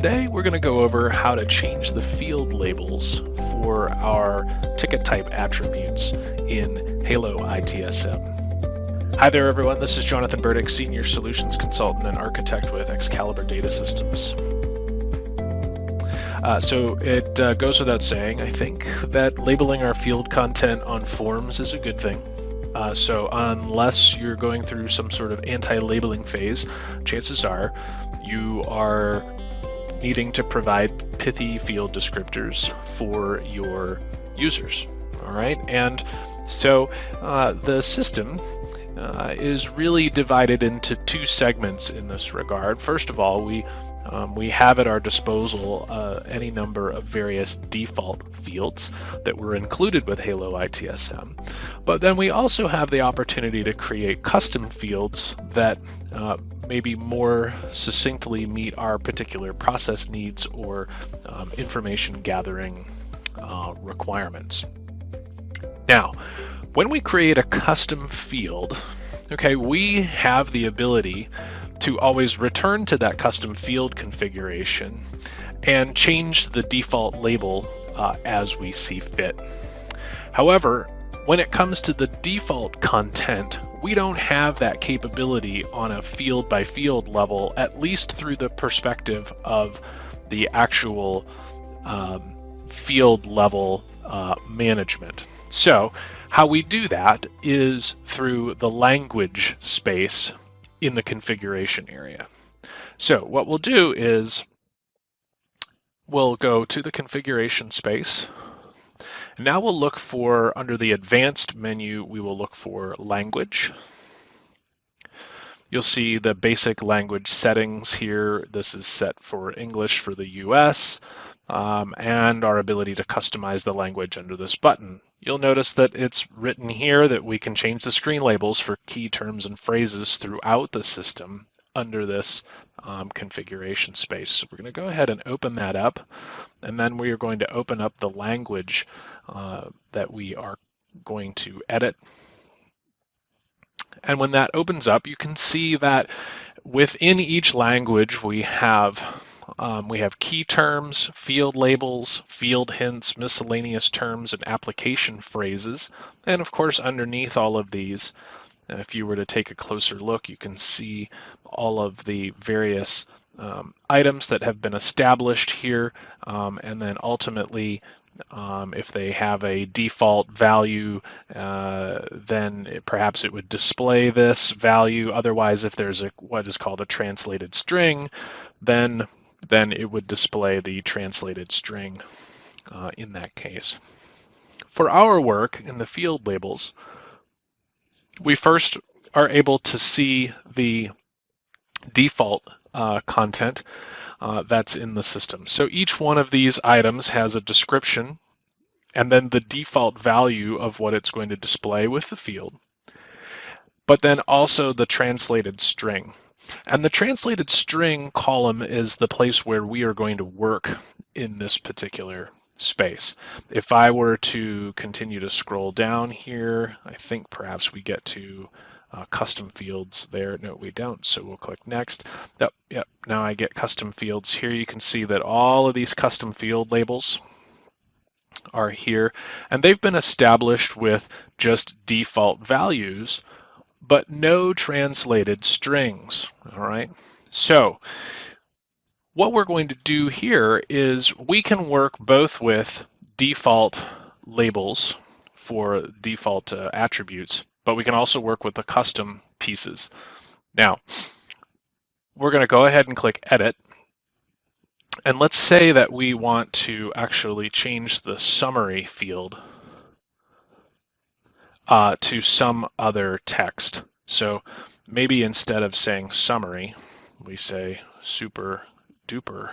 Today we're going to go over how to change the field labels for our ticket type attributes in HaloITSM. Hi there everyone, this is Jonathan Berdyck, Senior Solutions Consultant and Architect with Excalibur Data Systems. So it goes without saying, I think, that labeling our field content on forms is a good thing. So unless you're going through some sort of anti-labeling phase, chances are you are needing to provide pithy field descriptors for your users. All right, and so the system is really divided into two segments in this regard. First of all, we have at our disposal any number of various default fields that were included with HaloITSM. But then we also have the opportunity to create custom fields that maybe more succinctly meet our particular process needs or information gathering requirements. Now, when we create a custom field, okay, we have the ability to always return to that custom field configuration and change the default label as we see fit. However, when it comes to the default content, we don't have that capability on a field by field level, at least through the perspective of the actual field level management. So how we do that is through the language space in the configuration area. So what we'll do is we'll go to the configuration space. And now we'll look for, under the advanced menu, we will look for language. You'll see the basic language settings here. This is set for English for the US, and our ability to customize the language under this button. You'll notice that it's written here that we can change the screen labels for key terms and phrases throughout the system under this configuration space. So we're going to go ahead and open that up, and then we are going to open up the language that we are going to edit. And when that opens up, you can see that within each language we have key terms, field labels, field hints, miscellaneous terms, and application phrases. And of course, underneath all of these, if you were to take a closer look, you can see all of the various items that have been established here, and then ultimately, if they have a default value, then perhaps it would display this value. Otherwise, if there's what is called a translated string, then it would display the translated string in that case. For our work in the field labels, we first are able to see the default content that's in the system. So each one of these items has a description and then the default value of what it's going to display with the field, but then also the translated string. And the translated string column is the place where we are going to work in this particular space. If I were to continue to scroll down here, I think perhaps we get to custom fields there. No, we don't, so we'll click next. Yep, now I get custom fields. Here you can see that all of these custom field labels are here, and they've been established with just default values, but no translated strings. All right, so what we're going to do here is we can work both with default labels for default attributes, but we can also work with the custom pieces. Now, we're going to go ahead and click Edit, and let's say that we want to actually change the summary field to some other text. So maybe instead of saying summary, we say super duper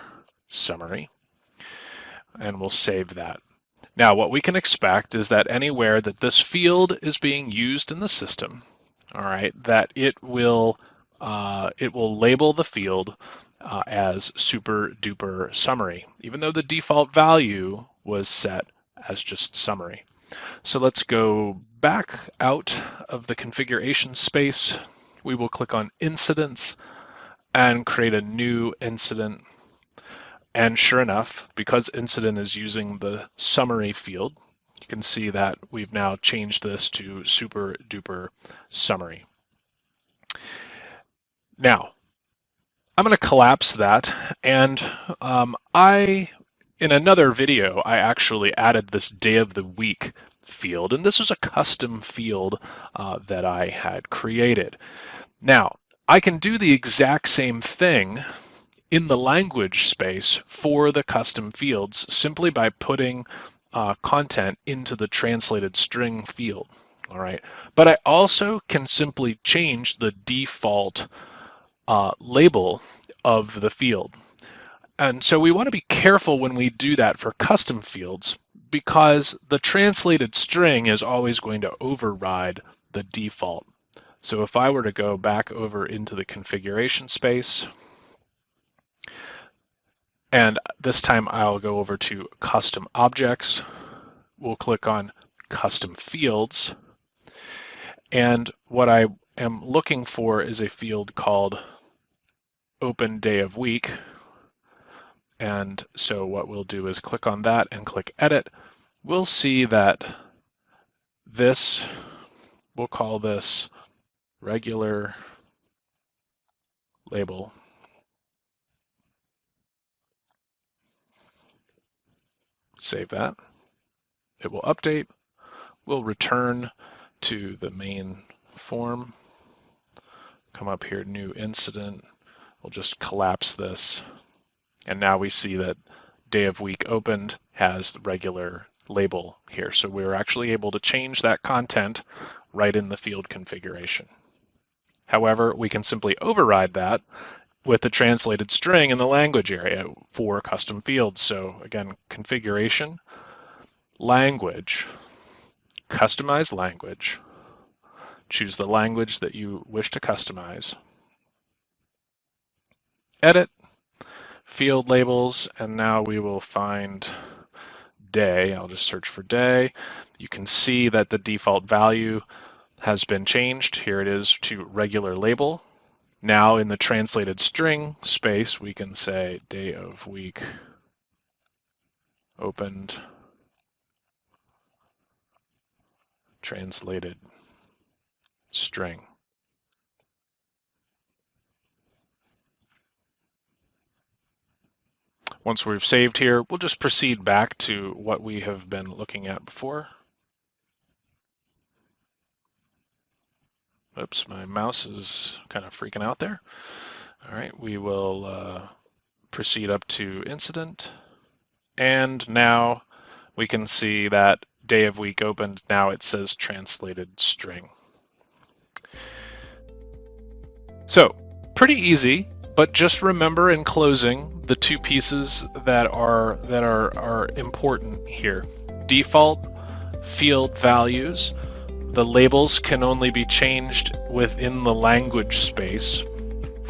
summary, and we'll save that. Now, what we can expect is that anywhere that this field is being used in the system, all right, that it will label the field as super duper summary, even though the default value was set as just summary. So let's go back out of the configuration space. We will click on Incidents and create a new incident. And sure enough, because incident is using the summary field, you can see that we've now changed this to super duper summary. Now, I'm going to collapse that, and in another video, I actually added this day of the week field, and this was a custom field that I had created. Now, I can do the exact same thing in the language space for the custom fields simply by putting content into the translated string field. All right, but I also can simply change the default label of the field. And so we want to be careful when we do that for custom fields, because the translated string is always going to override the default. So if I were to go back over into the configuration space, and this time I'll go over to custom objects, we'll click on custom fields, and what I am looking for is a field called open day of week. And so what we'll do is click on that and click edit. We'll see that this, we'll call this regular label. Save that. It will update. We'll return to the main form. Come up here, new incident. We'll just collapse this. And now we see that day of week opened has the regular label here. So we're actually able to change that content right in the field configuration. However, we can simply override that with the translated string in the language area for custom fields. So again, configuration, language, customize language, choose the language that you wish to customize, edit, field labels, and now we will find day. I'll just search for day. You can see that the default value has been changed. Here it is to regular label. Now in the translated string space, we can say day of week opened translated string. Once we've saved here, we'll just proceed back to what we have been looking at before. Oops, my mouse is kind of freaking out there. All right, we will proceed up to incident. And now we can see that day of week opened. Now it says translated string. So pretty easy, but just remember in closing the two pieces that are important here. Default field values. The labels can only be changed within the language space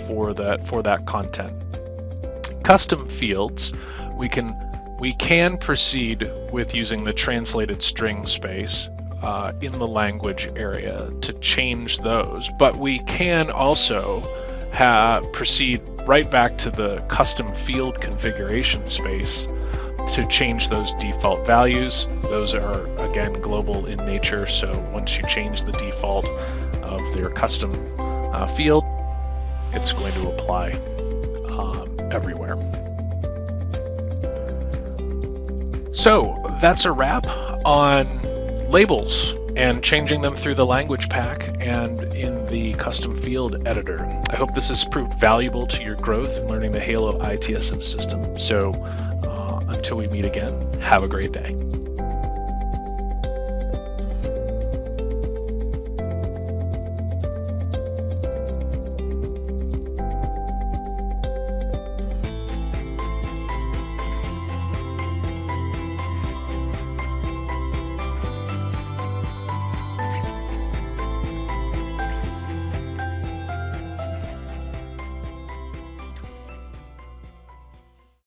for that content. Custom fields, we can proceed with using the translated string space in the language area to change those, but we can also proceed right back to the custom field configuration space to change those default values. Those are, again, global in nature, so once you change the default of their custom field, it's going to apply everywhere. So that's a wrap on labels and changing them through the language pack and in the custom field editor. I hope this has proved valuable to your growth in learning the HaloITSM system. So until we meet again, have a great day.